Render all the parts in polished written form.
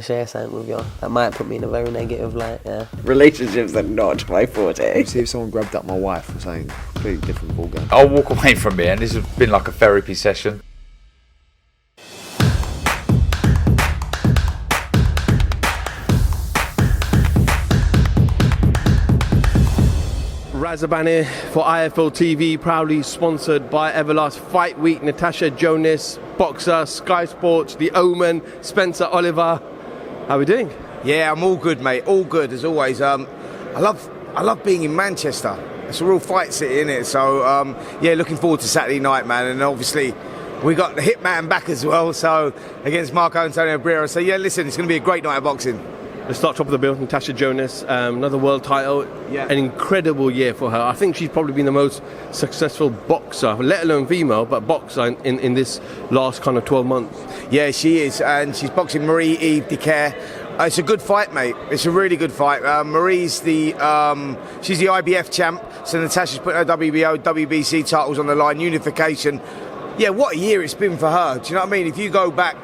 to share something with you. That might put me in a very negative light, yeah. Relationships are not my forte. See if someone grabbed up my wife or something completely different ballgame. I'll walk away from here, and this has been like a therapy session. Razaban here for IFL TV, proudly sponsored by Everlast Fight Week. Natasha Jonas, boxer, Sky Sports, The Omen, Spencer Oliver. How are we doing? Yeah, I'm all good, mate. All good as always. I love being in Manchester. It's a real fight city, isn't it? So yeah, looking forward to Saturday night, man. And obviously we got the Hitman back as well. So against Marco Antonio Barrera. So yeah, listen, it's going to be a great night of boxing. Let's start top of the bill. Natasha Jonas, another world title. Yeah. An incredible year for her. I think she's probably been the most successful boxer, let alone female, but boxer in this last kind of 12 months. Yeah, she is, and she's boxing Marie-Eve Dicaire. It's a good fight, mate. It's a really good fight. Marie's she's the IBF champ, so Natasha's putting her WBO, WBC titles on the line, unification. Yeah, what a year it's been for her. Do you know what I mean? If you go back,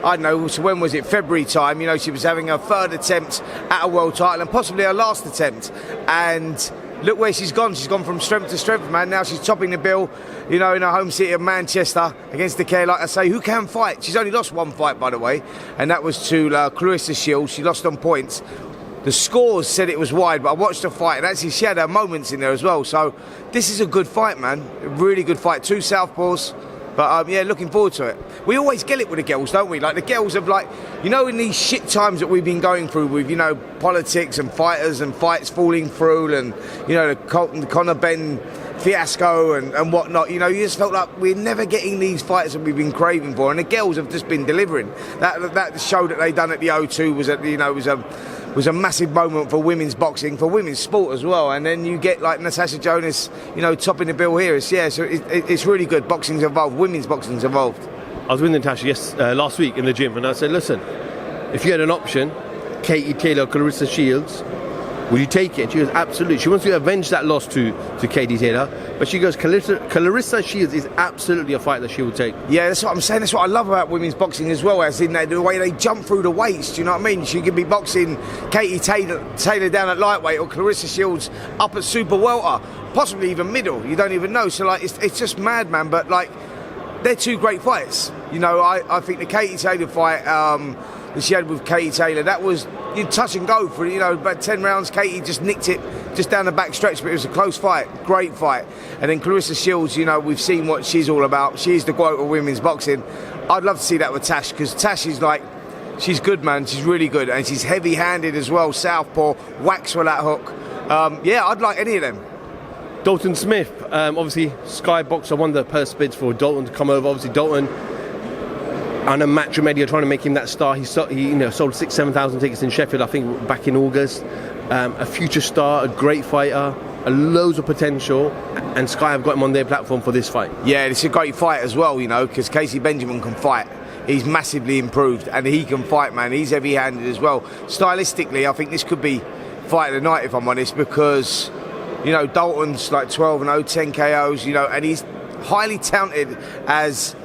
I don't know, so when was it? February time, you know, she was having her third attempt at a world title and possibly her last attempt. And look where she's gone. She's gone from strength to strength, man. Now she's topping the bill, you know, in her home city of Manchester against Dicaire. Like I say, who can fight? She's only lost one fight, by the way, and that was to Clarissa Shields. She lost on points. The scores said it was wide, but I watched the fight, and actually she had her moments in there as well. So this is a good fight, man. A really good fight. Two southpaws. But yeah, looking forward to it. We always get it with the girls, don't we? Like the girls have, like, you know, in these shit times that we've been going through with, you know, politics and fighters and fights falling through, and, you know, the Conor Benn fiasco and whatnot. You know, you just felt like we're never getting these fights that we've been craving for, and the girls have just been delivering. That show that they done at the O2 was a massive moment for women's boxing, for women's sport as well. And then you get like Natasha Jonas, you know, topping the bill here. So it's really good. Boxing's evolved. Women's boxing's evolved. I was with Natasha last week in the gym, and I said, listen, if you had an option, Katie Taylor, Clarissa Shields, will you take it? And she goes, absolutely. She wants to avenge that loss to Katie Taylor, but she goes, Clarissa Shields is absolutely a fight that she will take. Yeah, that's what I'm saying. That's what I love about women's boxing as well, as in the way they jump through the weights. Do you know what I mean? She could be boxing Katie Taylor down at lightweight, or Clarissa Shields up at super welter, possibly even middle. You don't even know. So like, it's just mad, man. But like, they're two great fights. You know, I think the Katie Taylor fight that she had with Katie Taylor, that was touch and go for, you know, about 10 rounds. Katie just nicked it just down the back stretch, but it was a close fight, great fight. And then Clarissa Shields, you know, we've seen what she's all about. She's the GOAT of women's boxing. I'd love to see that with Tash, because Tash is like, she's good, man. She's really good, and she's heavy-handed as well. Southpaw, whacks with that hook. Yeah, I'd like any of them. Dalton Smith, obviously Sky Boxer won the purse bids for Dalton to come over. Obviously Dalton, I know Match Media trying to make him that star. He sold 6,000-7,000 tickets in Sheffield, I think, back in August. A future star, a great fighter, loads of potential, and Sky have got him on their platform for this fight. Yeah, it's a great fight as well, you know, because Casey Benjamin can fight. He's massively improved, and he can fight, man. He's heavy-handed as well. Stylistically, I think this could be fight of the night, if I'm honest, because, you know, Dalton's like 12-0, 10 KOs, you know, and he's highly touted as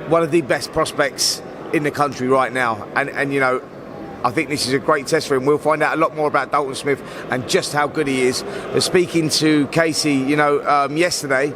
one of the best prospects in the country right now. And you know, I think this is a great test for him. We'll find out a lot more about Dalton Smith and just how good he is. But speaking to Casey, you know, yesterday,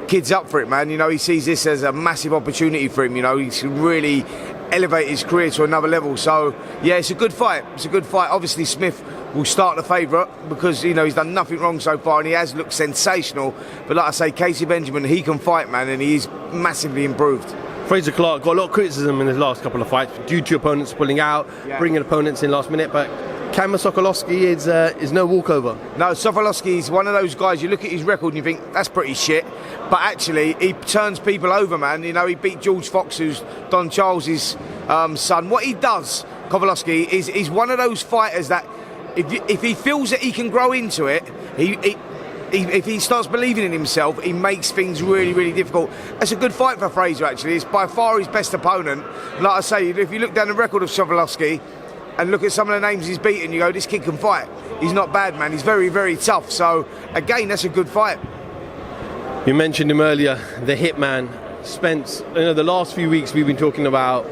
kid's up for it, man. You know, he sees this as a massive opportunity for him. You know, he can really elevate his career to another level. So, yeah, it's a good fight. It's a good fight. Obviously, Smith will start the favourite because, you know, he's done nothing wrong so far and he has looked sensational. But like I say, Casey Benjamin, he can fight, man, and he's massively improved. Fraser Clark got a lot of criticism in his last couple of fights due to opponents pulling out, bringing opponents in last minute, but Kamil Sokolowski is no walkover. No, Sokolowski is one of those guys, you look at his record and you think, that's pretty shit, but actually he turns people over, man. You know, he beat George Fox, who's Don Charles's son. What he does, Sokolowski, is he's one of those fighters that if he feels that he can grow into it, if he starts believing in himself, he makes things really, really difficult. It's a good fight for Fraser, actually. It's by far his best opponent. Like I say, if you look down the record of Sokolowski and look at some of the names he's beaten, you go, this kid can fight. He's not bad, man. He's very, very tough. So, again, that's a good fight. You mentioned him earlier, the hitman, Spence. You know, the last few weeks we've been talking about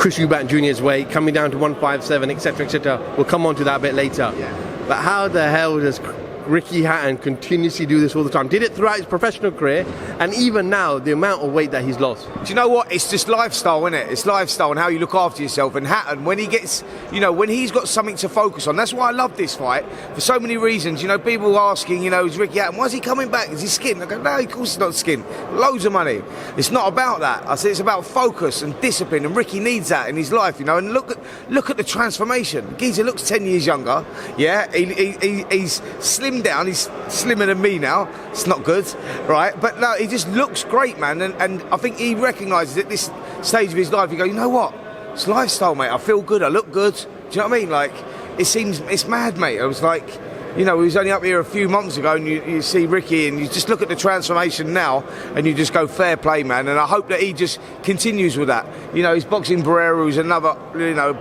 Chris Eubank Jr.'s weight, coming down to 157, etc., etc. We'll come on to that a bit later. Yeah. But how the hell does Ricky Hatton continuously do this all the time? Did it throughout his professional career, and even now, the amount of weight that he's lost. Do you know what? It's just lifestyle, isn't it? It's lifestyle and how you look after yourself. And Hatton, when he gets, when he's got something to focus on, that's why I love this fight for so many reasons. People asking, is Ricky Hatton, why is he coming back? Is he skin? I go, no, of course he's not skin. Loads of money. It's not about that. I say it's about focus and discipline, and Ricky needs that in his life, And look at the transformation. Geezer looks 10 years younger. Yeah, he's slimmed down. He's slimmer than me now. It's not good, right? But no, he just looks great, man. And I think he recognises at this stage of his life, you go, you know what? It's lifestyle, mate. I feel good. I look good. Do you know what I mean? Like, it's mad, mate. I was like, we was only up here a few months ago, and you see Ricky, and you just look at the transformation now, and you just go, fair play, man. And I hope that he just continues with that. He's boxing Barrera, who's another,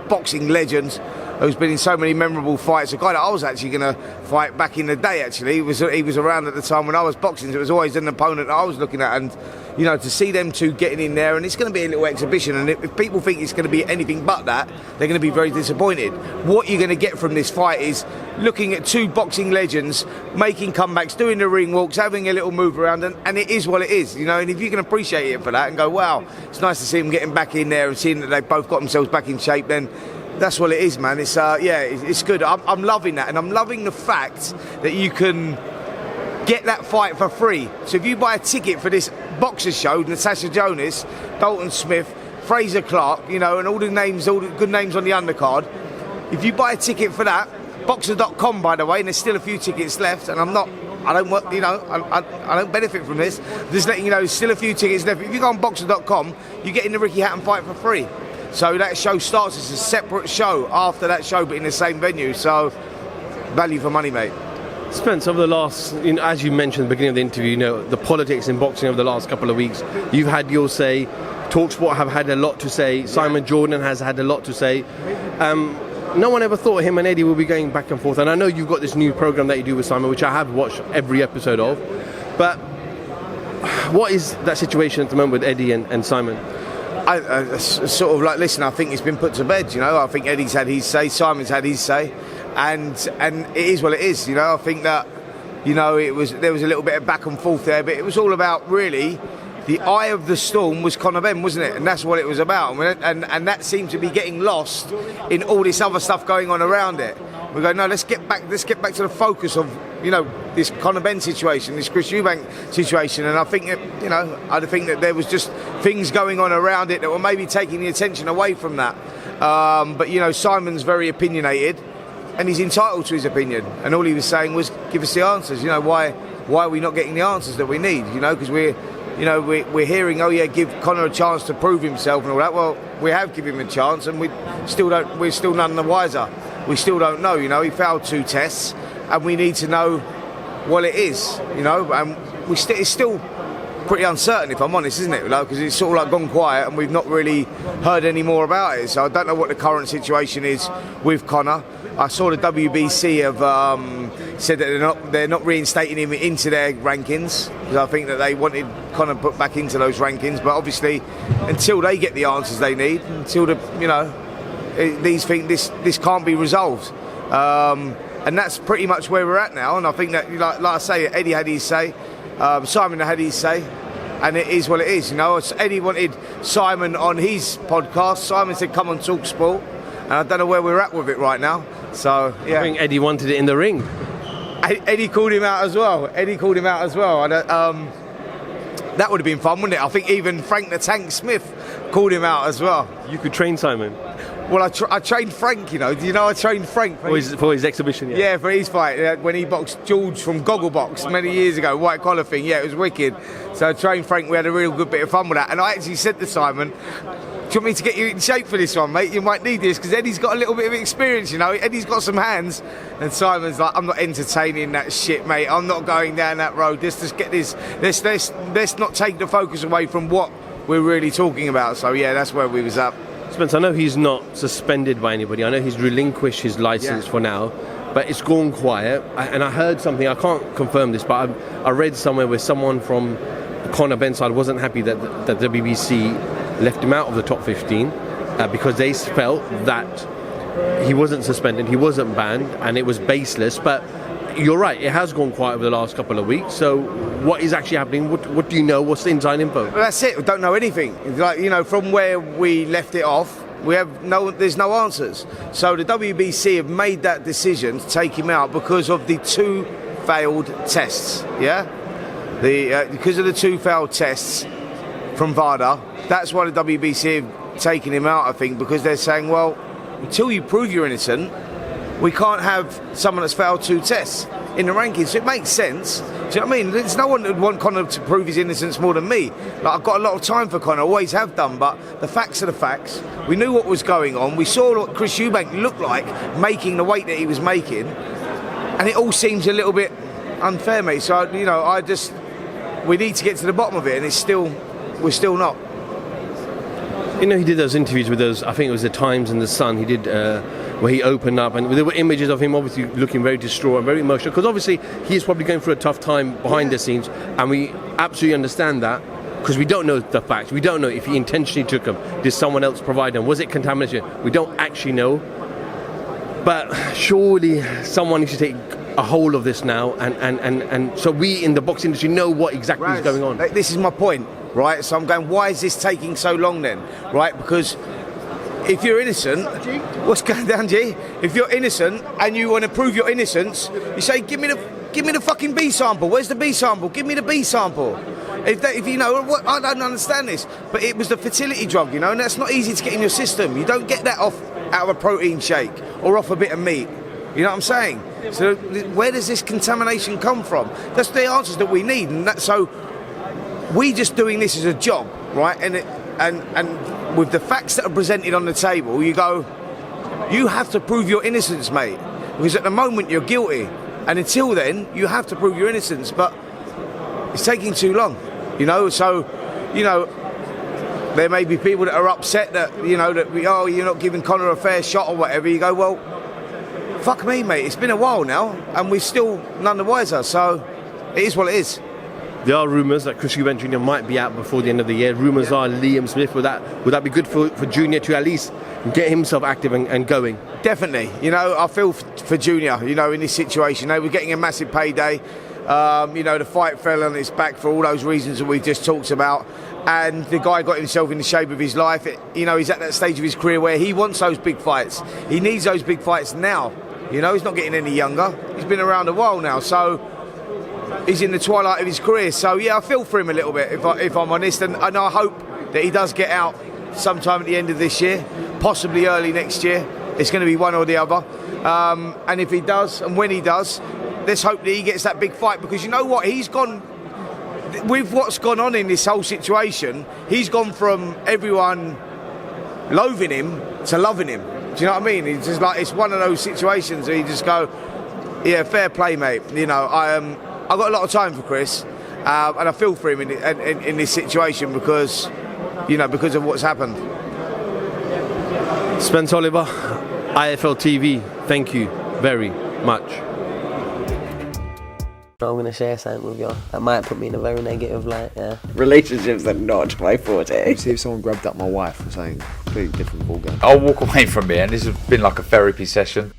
boxing legend, who's been in so many memorable fights. A guy that I was actually going to fight back in the day, actually. He was around at the time when I was boxing. So it was always an opponent that I was looking at. And, to see them two getting in there, and it's going to be a little exhibition. And if people think it's going to be anything but that, they're going to be very disappointed. What you're going to get from this fight is looking at two boxing legends making comebacks, doing the ring walks, having a little move around, and it is what it is, And if you can appreciate it for that and go, wow, it's nice to see them getting back in there and seeing that they've both got themselves back in shape, then that's what it is, man. It's it's good. I'm loving that, and I'm loving the fact that you can get that fight for free. So if you buy a ticket for this boxer show, Natasha Jonas, Dalton Smith, Fraser Clark, and all the good names on the undercard, if you buy a ticket for that, boxer.com, by the way, and there's still a few tickets left, and I don't benefit from this. Just letting you know, there's still a few tickets left. If you go on boxer.com, you're getting the Ricky Hatton fight for free. So that show starts as a separate show after that show, but in the same venue. So value for money, mate. Spence, over the last, as you mentioned at the beginning of the interview, the politics in boxing over the last couple of weeks, you've had your say. TalkSport have had a lot to say. Simon Jordan has had a lot to say. No one ever thought him and Eddie will be going back and forth. And I know you've got this new program that you do with Simon, which I have watched every episode of. But what is that situation at the moment with Eddie and Simon? I sort of like, listen, I think it's been put to bed, I think Eddie's had his say, Simon's had his say, and it is what it is, I think that, there was a little bit of back and forth there, but it was all about, really, the eye of the storm was Conor Benn, wasn't it? And that's what it was about, and that seemed to be getting lost in all this other stuff going on around it. We go, no, let's get back to the focus of, this Conor Benn situation, this Chris Eubank situation, and I think that, there was just things going on around it that were maybe taking the attention away from that. But Simon's very opinionated, and he's entitled to his opinion, and all he was saying was, give us the answers. Why are we not getting the answers that we need? Because we're hearing, give Conor a chance to prove himself and all that. Well, we have given him a chance, and we're still none the wiser. We still don't know. He failed 2 tests, and we need to know what it is. And it's still pretty uncertain, if I'm honest, isn't it? Because it's sort of like gone quiet, and we've not really heard any more about it. So I don't know what the current situation is with Conor. I saw the WBC have said that they're not reinstating him into their rankings, because I think that they wanted Conor put back into those rankings. But obviously, until they get the answers they need, until these things, this can't be resolved. And that's pretty much where we're at now. And I think that, like I say, Eddie had his say, Simon had his say, and it is what it is. Eddie wanted Simon on his podcast. Simon said, come on, TalkSport. And I don't know where we're at with it right now. So, yeah. I think Eddie wanted it in the ring. Eddie called him out as well. That would have been fun, wouldn't it? I think even Frank the Tank Smith called him out as well. You could train Simon. Well, I trained Frank, Do you know I trained Frank? For his exhibition, yeah? Yeah, for his fight. When he boxed George from Gogglebox many years ago, white collar thing. Yeah, it was wicked. So I trained Frank. We had a real good bit of fun with that. And I actually said to Simon, do you want me to get you in shape for this one, mate? You might need this, because Eddie's got a little bit of experience, Eddie's got some hands. And Simon's like, I'm not entertaining that shit, mate. I'm not going down that road. Let's just get this. Let's not take the focus away from what we're really talking about. So, yeah, that's where we was at. Spence, I know he's not suspended by anybody. I know he's relinquished his license for now, but it's gone quiet. And I heard something, I can't confirm this, but I read somewhere where someone from Conor Benn side wasn't happy that the BBC left him out of the top 15. because they felt that he wasn't suspended, he wasn't banned, and it was baseless. But you're right, it has gone quiet over the last couple of weeks. So what is actually happening? What do you know? What's the inside info? Well, that's it. We don't know anything. Like, you know, from where we left it off, there's no answers. So the WBC have made that decision to take him out because of the 2 failed tests. Yeah, because of the 2 failed tests from VADA. That's why the WBC have taken him out. I think because they're saying, well, until you prove you're innocent, we can't have someone that's failed 2 tests in the rankings. So it makes sense. Do you know what I mean? There's no one that would want Conor to prove his innocence more than me. Like, I've got a lot of time for Conor, always have done, but the facts are the facts. We knew what was going on. We saw what Chris Eubank looked like making the weight that he was making, and it all seems a little bit unfair, mate. So, you know, we need to get to the bottom of it, and we're still not. You know, he did those interviews with those, I think it was the Times and the Sun, he did where he opened up, and there were images of him obviously looking very distraught and very emotional, because obviously he is probably going through a tough time behind the scenes, and we absolutely understand that, because we don't know the facts. We don't know if he intentionally took them. Did someone else provide them? Was it contamination? We don't actually know. But surely someone needs to take a hold of this now, and so we in the box industry know what exactly is going on. This is my point, right? So I'm going, why is this taking so long then, right? Because if you're innocent, what's going down, G? If you're innocent and you want to prove your innocence, you say, give me the fucking B sample. Where's the B sample? Give me the B sample. If you know, I don't understand this, but it was the fertility drug, you know, and that's not easy to get in your system. You don't get that out of a protein shake or off a bit of meat. You know what I'm saying? So where does this contamination come from? That's the answers that we need, and so we just doing this as a job, right? And with the facts that are presented on the table, you go, you have to prove your innocence, mate, because at the moment you're guilty, and until then you have to prove your innocence, but it's taking too long, you know. So, you know, there may be people that are upset that, you know, that you're not giving Conor a fair shot or whatever. You go, well, fuck me, mate, it's been a while now and we're still none the wiser, so it is what it is. There are rumours that Chris Eubank Jr. might be out before the end of the year. Rumours are Liam Smith. Would that be good for Junior to at least get himself active and going? Definitely. You know, I feel for Junior, you know, in this situation. They were getting a massive payday. You know, the fight fell on its back for all those reasons that we've just talked about. And the guy got himself in the shape of his life. You know, he's at that stage of his career where he wants those big fights. He needs those big fights now. You know, he's not getting any younger. He's been around a while now, so he's in the twilight of his career. So yeah, I feel for him a little bit, if I'm honest, and I hope that he does get out sometime at the end of this year, possibly early next year. It's going to be one or the other, and if he does, and when he does, let's hope that he gets that big fight, because you know what, he's gone with what's gone on in this whole situation. He's gone from everyone loathing him to loving him. Do you know what I mean? It's just like, it's one of those situations where you just go, yeah, fair play, mate. You know, I've got a lot of time for Chris, and I feel for him in this situation because, you know, because of what's happened. Spence Oliver, IFL TV, thank you very much. I'm going to share something with you. That might put me in a very negative light, yeah. Relationships are not my forte. See if someone grabbed up my wife or something completely different ballgame. I'll walk away from it, and this has been like a therapy session.